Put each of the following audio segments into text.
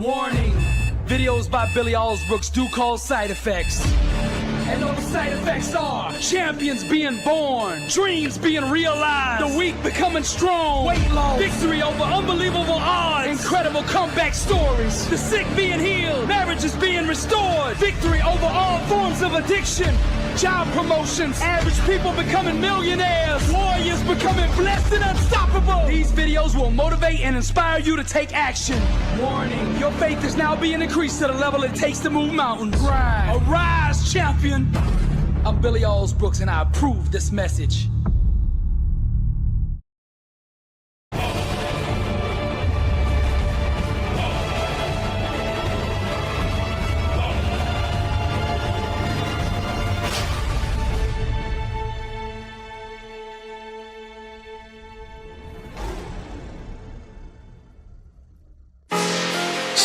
Warning, videos by Billy Alsbrooks do cause side effects. And all the side effects are champions being born, dreams being realized, the weak becoming strong, weight loss, victory over unbelievable odds, incredible comeback stories, the sick being healed, marriages being restored, victory over all forms of addiction, job promotions, average people becoming millionaires, warriors becoming blessed and unstoppable. These videos will motivate and inspire you to take action. Warning, your faith is now being increased to the level it takes to move mountains. Arise, champion. I'm Billy Alsbrooks and I approve this message.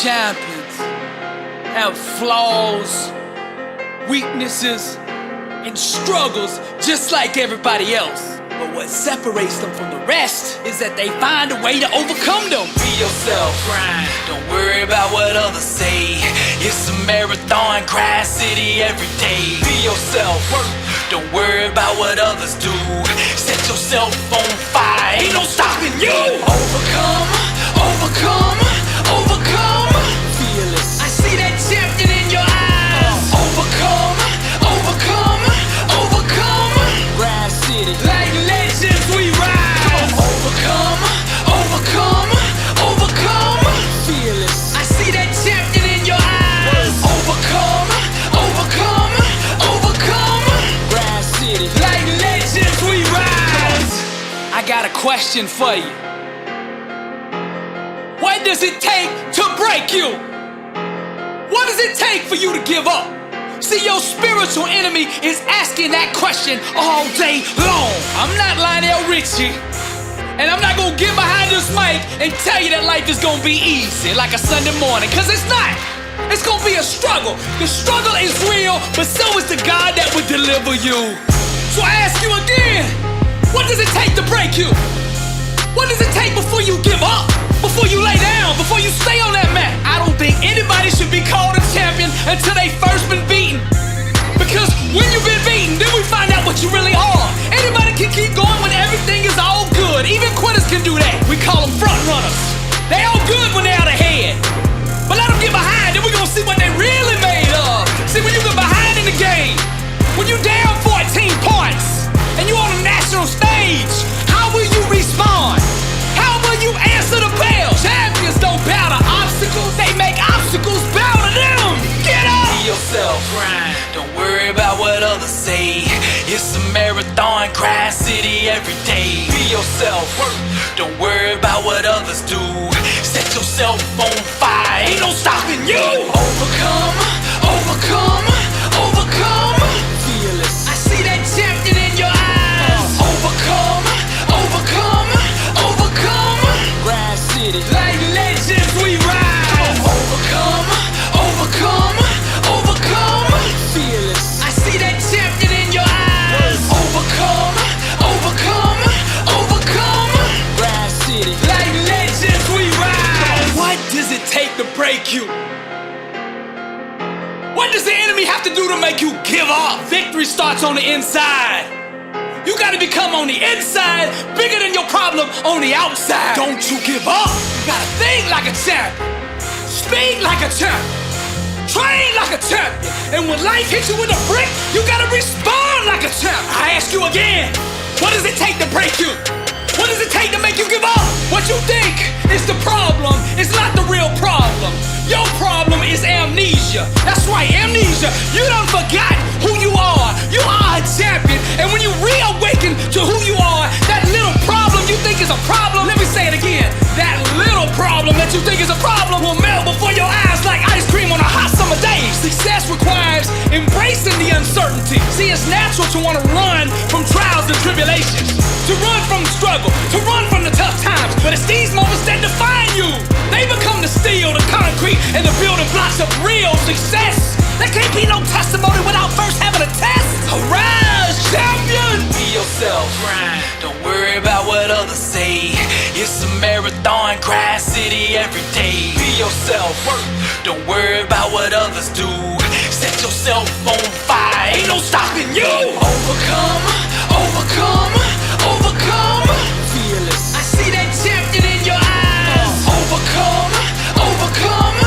Champions have flaws, weaknesses, and struggles just like everybody else. But what separates them from the rest is that they find a way to overcome them. Be yourself, grind. Don't worry about what others say. It's a marathon, grind city every day. Be yourself, work. Don't worry about what others do. Set yourself on fire. Ain't no stopping you. Overcome, overcome, overcome. Fearless. I see that champion in your eyes. Overcome, overcome, overcome. Rise city. Like legends we rise. Overcome, overcome, overcome. Fearless. I see that champion in your eyes. Overcome, overcome, overcome. Rise city. Like legends we rise. I got a question for you. What does it take to break you? What does it take for you to give up? See, your spiritual enemy is asking that question all day long. I'm not Lionel Richie, and I'm not gonna get behind this mic and tell you that life is gonna be easy like a Sunday morning, cause it's not. It's gonna be a struggle. The struggle is real, but so is the God that would deliver you. So I ask you again, what does it take to break you? What does it take before you give up? Before you lay down, before you stay on that mat? I don't think anybody should be called a champion until they first been beaten. Because when you've been beaten, then we find out what you really are. Anybody can keep going when everything is all good. Even quitters can do that. We call them front runners. They all good when they're out ahead. But let them get behind, then we're gonna see what they really made of. See, when you get behind in the game, when you down 14 points, and you on a national stage, how will you respond? How will you answer the bell? Champions don't bow to obstacles, they make obstacles bow to them. Get up! Be yourself, grind. Don't worry about what others say. It's a marathon, grind city every day. Be yourself, work. Don't worry about what others do. Set yourself on fire. Ain't no stopping you. Overcome, overcome, overcome. Fearless. I see that champion in your eyes. Overcome, overcome, overcome. Rise city. Like legends we rise. Overcome, overcome, overcome. Fearless. I see that champion in your eyes. Overcome, overcome, overcome. Rise city. Like legends we rise. What does it take to break you? What does the enemy have to do to make you give up? Victory starts on the inside. You gotta become on the inside bigger than your problem on the outside. Don't you give up. You gotta think like a champion. Speak like a champion. Train like a champion. And when life hits you with a brick, you gotta respond like a champion. I ask you again, what does it take to break you? What does it take to make you give up? What you think is the problem is not the real problem. Your problem is amnesia. That's right, amnesia. You done forgot who you are. You are a champion. And when you reawaken to who you are, that little problem you think is a problem, let me say it again. That little problem that you think is a problem will melt before your eyes like ice cream on a hot summer day. Success requires embracing the uncertainty. See, it's natural to want to run from trials and tribulations, to run from the struggle, to run from the tough times. But it's these moments that define you. They become the steel, the concrete, and the building blocks of real success. There can't be no testimony without first having a test. Arise, champion. Be yourself, grind. Don't worry about what others say. It's a marathon, grind city every day. Be yourself, work. Don't worry about what others do. Set yourself on fire, ain't no stopping you. Overcome, overcome, overcome. Fearless. I see that champion in your eyes. Overcome, overcome,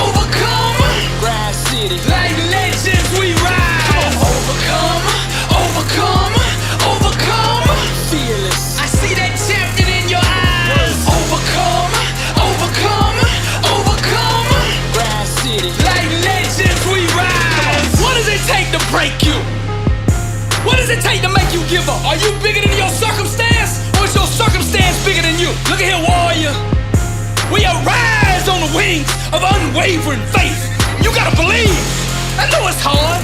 overcome. Grind city, like legends we rise. Overcome, overcome, overcome. Fearless. I see that champion in your eyes. Overcome, overcome, overcome. Grind city, like legends we rise. What does it take to break you? What does it take to make you give up? Are you bigger than your circumstance? Or is your circumstance bigger than you? Look at here, warrior. We arise on the wings of unwavering faith. You gotta believe. I know it's hard.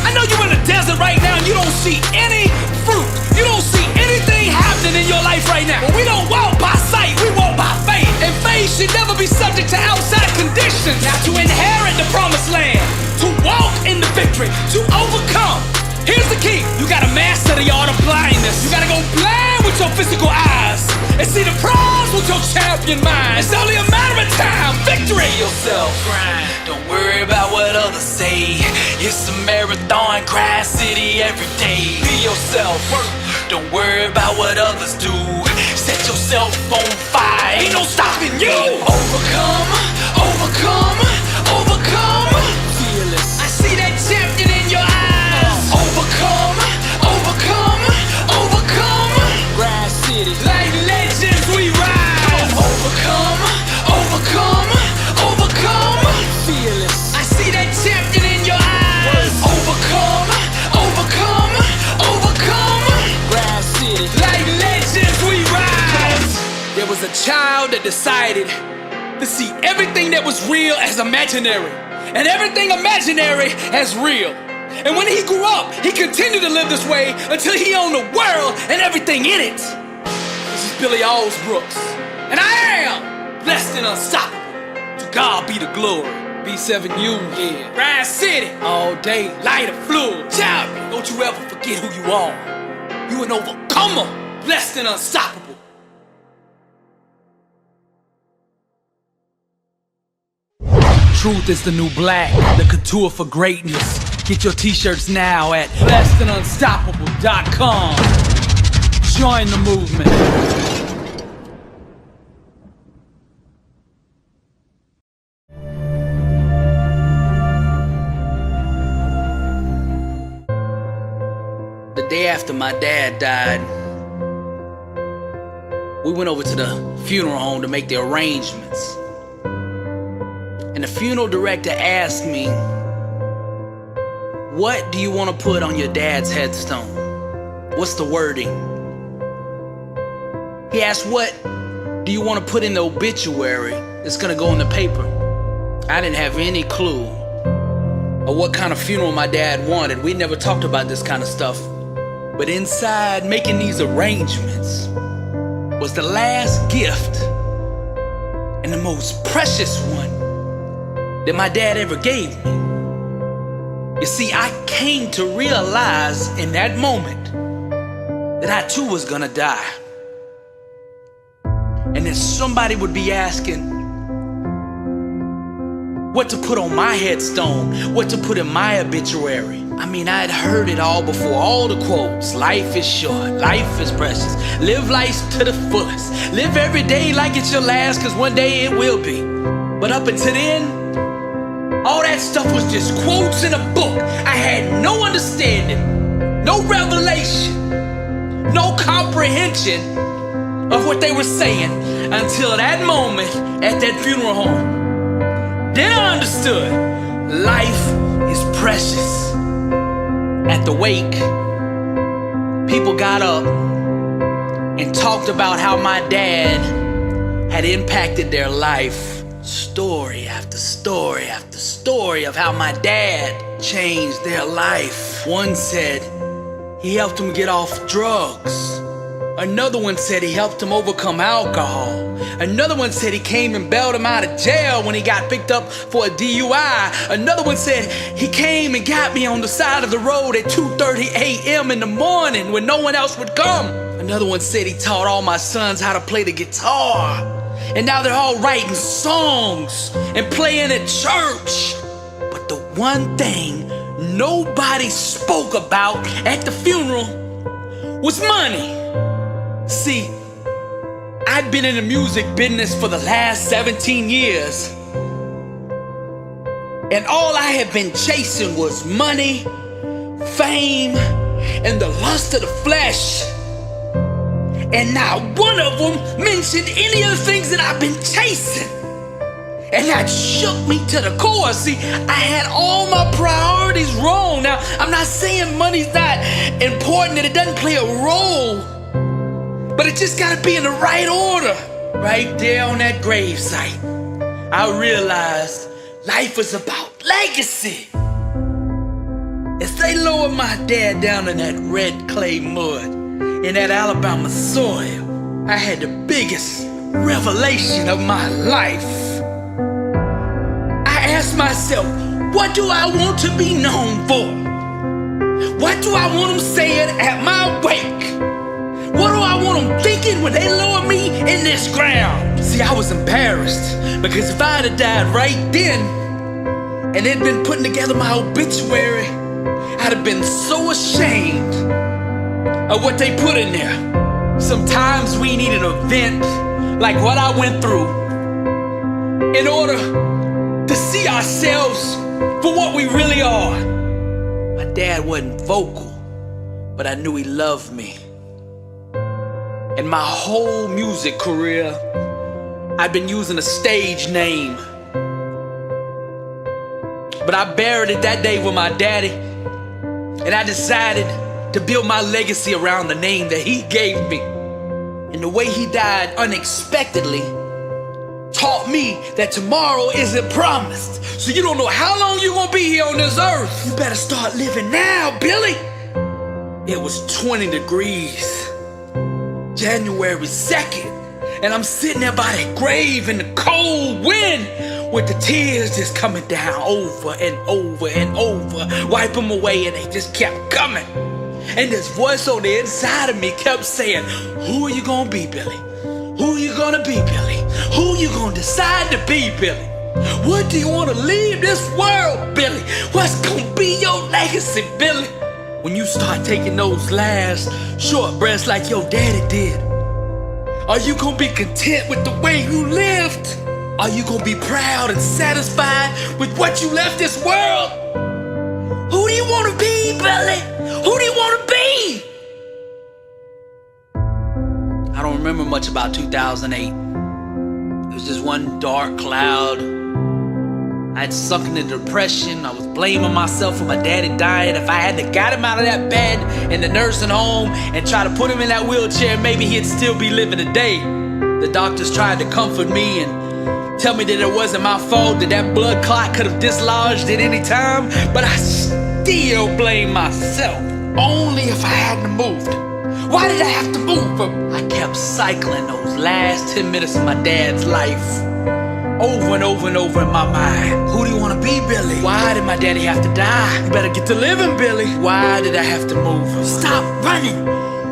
I know you're in the desert right now and you don't see any fruit. You don't see anything happening in your life right now. But we don't walk by sight, we walk by faith. And faith should never be subject to outside conditions. Now to inherit the promised land, to walk in the victory, to overcome. Here's the key. You gotta master the art of blindness. You gotta go blind with your physical eyes and see the prize with your champion mind. It's only a matter of time. Victory. Be yourself, grind. Don't worry about what others say. It's a marathon, grind city every day. Be yourself, work. Don't worry about what others do. Set yourself on fire, ain't no stopping you. Overcome, overcome, overcome. Fearless. I see that champion in your eyes. Overcome, overcome, overcome. Grind city, like legends we rise. Overcome, overcome, overcome. Fearless. I see that champion in your eyes. Overcome, overcome, overcome. Grind city, like legends we rise. There was a child that decided to see everything that was real as imaginary, and everything imaginary as real. And when he grew up, he continued to live this way until he owned the world and everything in it. This is Billy Alsbrooks, and I am blessed and unstoppable. To God be the glory. B7U, yeah. Ride City, all day, light of fluid. Champion, don't you ever forget who you are. You an overcomer, blessed and unstoppable. Truth is the new black, the couture for greatness. Get your t-shirts now at blessedandunstoppable.com. Join the movement. The day after my dad died, we went over to the funeral home to make the arrangements. And the funeral director asked me, "What do you want to put on your dad's headstone? What's the wording?" He asked, "What do you want to put in the obituary that's gonna go in the paper?" I didn't have any clue of what kind of funeral my dad wanted. We never talked about this kind of stuff. But inside making these arrangements was the last gift and the most precious one that my dad ever gave me. You see, I came to realize in that moment that I too was gonna die. And that somebody would be asking what to put on my headstone, what to put in my obituary. I mean, I had heard it all before, all the quotes. Life is short, life is precious. Live life to the fullest. Live every day like it's your last, cause one day it will be. But up until then, all that stuff was just quotes in a book. I had no understanding, no revelation, no comprehension of what they were saying until that moment at that funeral home. Then I understood life is precious. At the wake, people got up and talked about how my dad had impacted their life. Story after story after story of how my dad changed their life. One said he helped them get off drugs. Another one said he helped him overcome alcohol. Another one said he came and bailed him out of jail when he got picked up for a DUI. Another one said he came and got me on the side of the road at 2:30 a.m. in the morning when no one else would come. Another one said he taught all my sons how to play the guitar. And now they're all writing songs and playing at church. But the one thing nobody spoke about at the funeral was money. See, I'd been in the music business for the last 17 years. And all I had been chasing was money, fame, and the lust of the flesh. And not one of them mentioned any of the things that I've been chasing. And that shook me to the core. See, I had all my priorities wrong. Now, I'm not saying money's not important and it doesn't play a role. But it just gotta be in the right order. Right there on that gravesite, I realized life is about legacy. As they lowered my dad down in that red clay mud, in that Alabama soil, I had the biggest revelation of my life. I asked myself, what do I want to be known for? What do I want them saying at my wake? What do I want them thinking when they lower me in this ground? See, I was embarrassed because if I had died right then and they'd been putting together my obituary, I'd have been so ashamed of what they put in there. Sometimes we need an event like what I went through in order to see ourselves for what we really are. My dad wasn't vocal, but I knew he loved me. In my whole music career, I've been using a stage name. But I buried it that day with my daddy, and I decided to build my legacy around the name that he gave me. And the way he died unexpectedly taught me that tomorrow isn't promised. So you don't know how long you're gonna be here on this earth. You better start living now, Billy. It was 20 degrees. January 2nd, and I'm sitting there by that grave in the cold wind with the tears just coming down over and over and over. Wipe them away and they just kept coming. And this voice on the inside of me kept saying, who are you gonna be, Billy? Who are you gonna be, Billy? Who are you gonna decide to be, Billy? What do you wanna leave this world, Billy? What's gonna be your legacy, Billy? When you start taking those last short breaths like your daddy did, are you gonna be content with the way you lived? Are you gonna be proud and satisfied with what you left this world? Who do you wanna be, Billy? Who do you wanna be? I don't remember much about 2008. It was just one dark cloud. I had sunk into depression. I was blaming myself for my daddy dying. If I had to got him out of that bed in the nursing home and try to put him in that wheelchair, maybe he'd still be living today. The doctors tried to comfort me and tell me that it wasn't my fault, that that blood clot could have dislodged at any time. But I still blame myself. Only if I hadn't moved. Why did I have to move him? I kept cycling those last 10 minutes of my dad's life over and over and over in my mind. Who do you want to be, Billy? Why did my daddy have to die? You better get to living, Billy. Why did I have to move him? Stop running.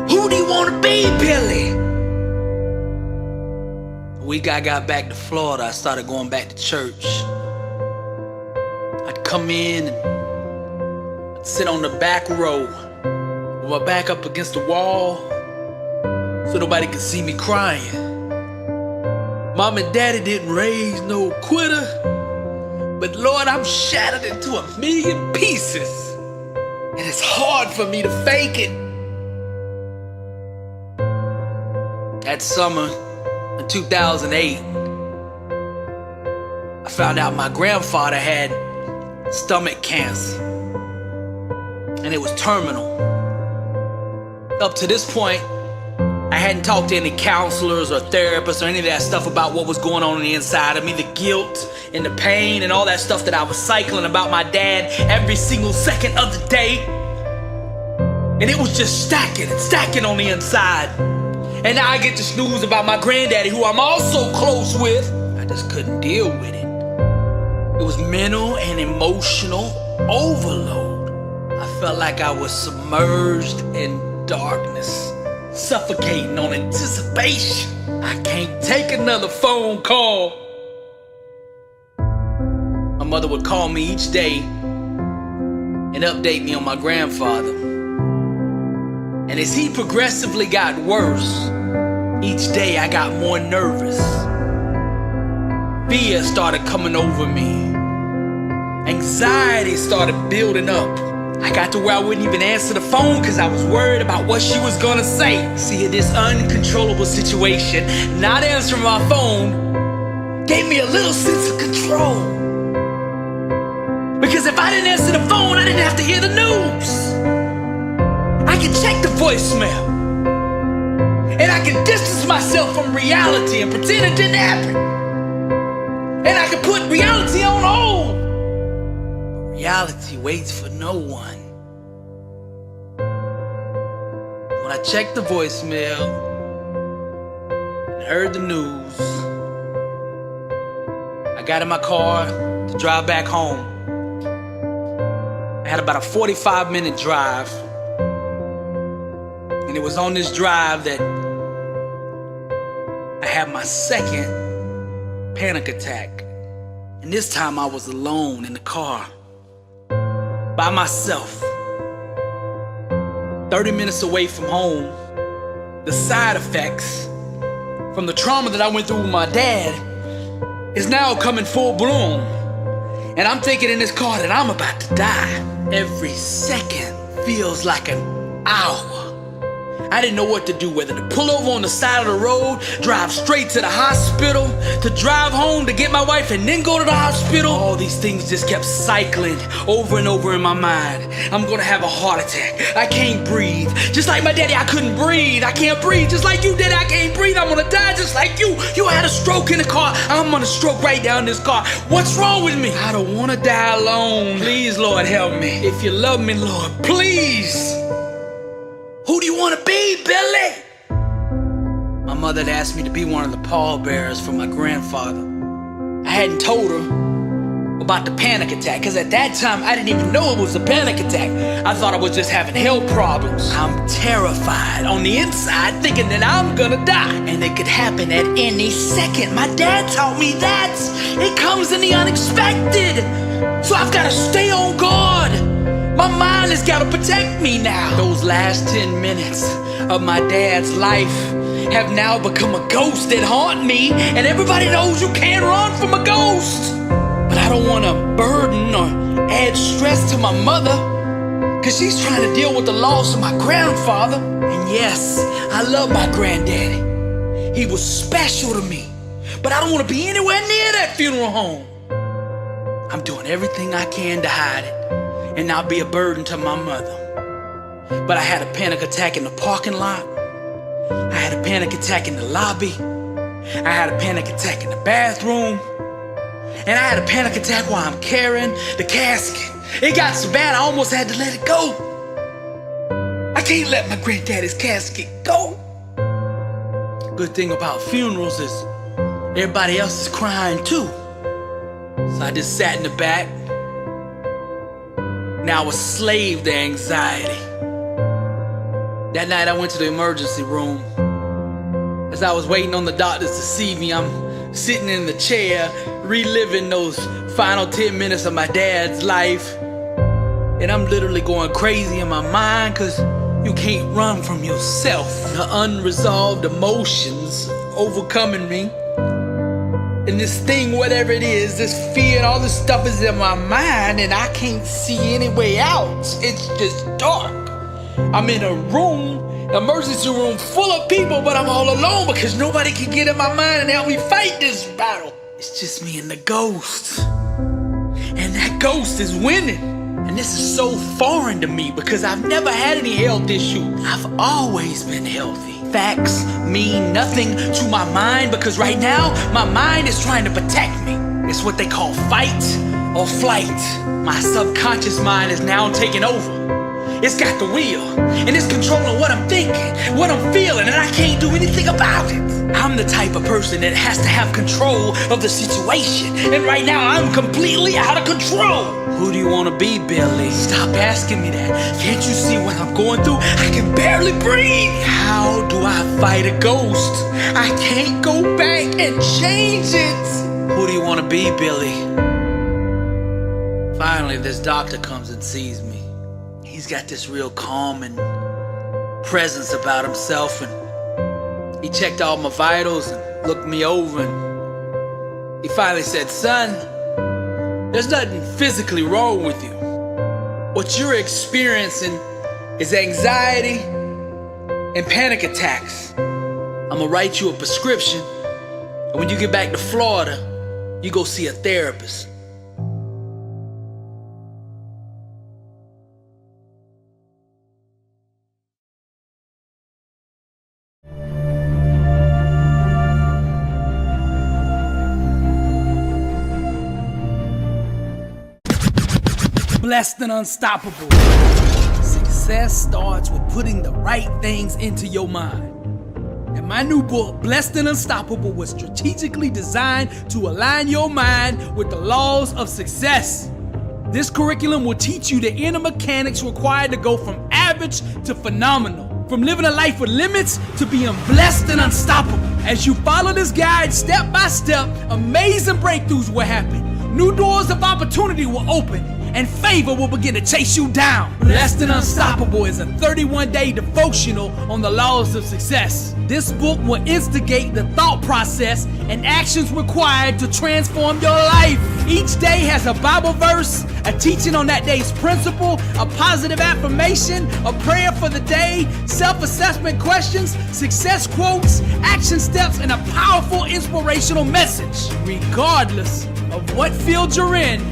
Who do you want to be, Billy? The week I got back to Florida, I started going back to church. I'd come in and I'd sit on the back row with my back up against the wall so nobody could see me crying. Mom and Daddy didn't raise no quitter, but Lord, I'm shattered into 1,000,000 pieces, and it's hard for me to fake it. That summer in 2008, I found out my grandfather had stomach cancer, and it was terminal. Up to this point, I hadn't talked to any counselors or therapists or any of that stuff about what was going on the inside of me, the guilt and the pain and all that stuff that I was cycling about my dad every single second of the day. And it was just stacking and stacking on the inside. And now I get this news about my granddaddy, who I'm also close with. I just couldn't deal with it. It was mental and emotional overload. I felt like I was submerged in darkness, suffocating on anticipation. I can't take another phone call. My mother would call me each day and update me on my grandfather. And as he progressively got worse, each day I got more nervous. Fear started coming over me. Anxiety started building up. I got to where I wouldn't even answer the phone because I was worried about what she was gonna say. See, in this uncontrollable situation, not answering my phone gave me a little sense of control. Because if I didn't answer the phone, I didn't have to hear the news. I can check the voicemail. And I can distance myself from reality and pretend it didn't happen. And I can put reality on hold. But reality waits for no one. When I checked the voicemail and heard the news, I got in my car to drive back home. I had about a 45-minute drive. And it was on this drive that I had my second panic attack. And this time I was alone in the car, by myself, 30 minutes away from home. The side effects from the trauma that I went through with my dad is now coming full bloom. And I'm thinking in this car that I'm about to die. Every second feels like an hour. I didn't know what to do, whether to pull over on the side of the road, drive straight to the hospital, to drive home to get my wife and then go to the hospital. All these things just kept cycling over and over in my mind. I'm gonna have a heart attack. I can't breathe. Just like my daddy, I couldn't breathe. I can't breathe. Just like you, daddy, I can't breathe. I'm gonna die just like you. You had a stroke in the car. I'm gonna stroke right down this car. What's wrong with me? I don't wanna die alone. Please, Lord, help me. If you love me, Lord, please. Who do you want to be, Billy? My mother had asked me to be one of the pallbearers for my grandfather. I hadn't told her about the panic attack, because at that time, I didn't even know it was a panic attack. I thought I was just having health problems. I'm terrified on the inside, thinking that I'm gonna die. And it could happen at any second. My dad taught me that. It comes in the unexpected. So I've got to stay on guard. My mind has got to protect me now. Those last 10 minutes of my dad's life have now become a ghost that haunt me, and everybody knows you can't run from a ghost. But I don't want to burden or add stress to my mother, because she's trying to deal with the loss of my grandfather. And yes, I love my granddaddy. He was special to me, but I don't want to be anywhere near that funeral home. I'm doing everything I can to hide it and not be a burden to my mother. But I had a panic attack in the parking lot. I had a panic attack in the lobby. I had a panic attack in the bathroom. And I had a panic attack while I'm carrying the casket. It got so bad I almost had to let it go. I can't let my granddaddy's casket go. Good thing about funerals is everybody else is crying too. So I just sat in the back. Now a slave to anxiety. That night I went to the emergency room. As I was waiting on the doctors to see me, I'm sitting in the chair, reliving those final 10 minutes of my dad's life. And I'm literally going crazy in my mind, because you can't run from yourself. The unresolved emotions overcoming me. And this thing, whatever it is, this fear and all this stuff is in my mind, and I can't see any way out. It's just dark. I'm in a room, emergency room full of people, but I'm all alone because nobody can get in my mind and help me fight this battle. It's just me and the ghost. And that ghost is winning. And this is so foreign to me because I've never had any health issues. I've always been healthy. Facts mean nothing to my mind because right now, my mind is trying to protect me. It's what they call fight or flight. My subconscious mind is now taking over. It's got the wheel, and it's controlling what I'm thinking, what I'm feeling, and I can't do anything about it. I'm the type of person that has to have control of the situation, and right now I'm completely out of control. Who do you want to be, Billy? Stop asking me that. Can't you see what I'm going through? I can barely breathe. How do I fight a ghost? I can't go back and change it. Who do you want to be, Billy? Finally, this doctor comes and sees me. He's got this real calm and presence about himself, and he checked all my vitals and looked me over, and he finally said, "Son, there's nothing physically wrong with you. What you're experiencing is anxiety and panic attacks. I'm gonna write you a prescription, and when you get back to Florida, you go see a therapist." Blessed and unstoppable. Success starts with putting the right things into your mind. And my new book, Blessed and Unstoppable, was strategically designed to align your mind with the laws of success. This curriculum will teach you the inner mechanics required to go from average to phenomenal, from living a life with limits to being blessed and unstoppable. As you follow this guide step by step, amazing breakthroughs will happen. New doors of opportunity will open, and favor will begin to chase you down. Blessed and Unstoppable is a 31-day devotional on the laws of success. This book will instigate the thought process and actions required to transform your life. Each day has a Bible verse, a teaching on that day's principle, a positive affirmation, a prayer for the day, self-assessment questions, success quotes, action steps, and a powerful inspirational message. Regardless of what field you're in,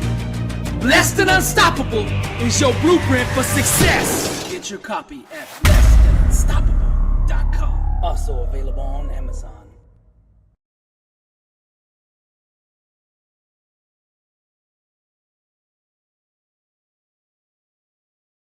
Blessed and Unstoppable is your blueprint for success. Get your copy at blessedandunstoppable.com. Also available on Amazon.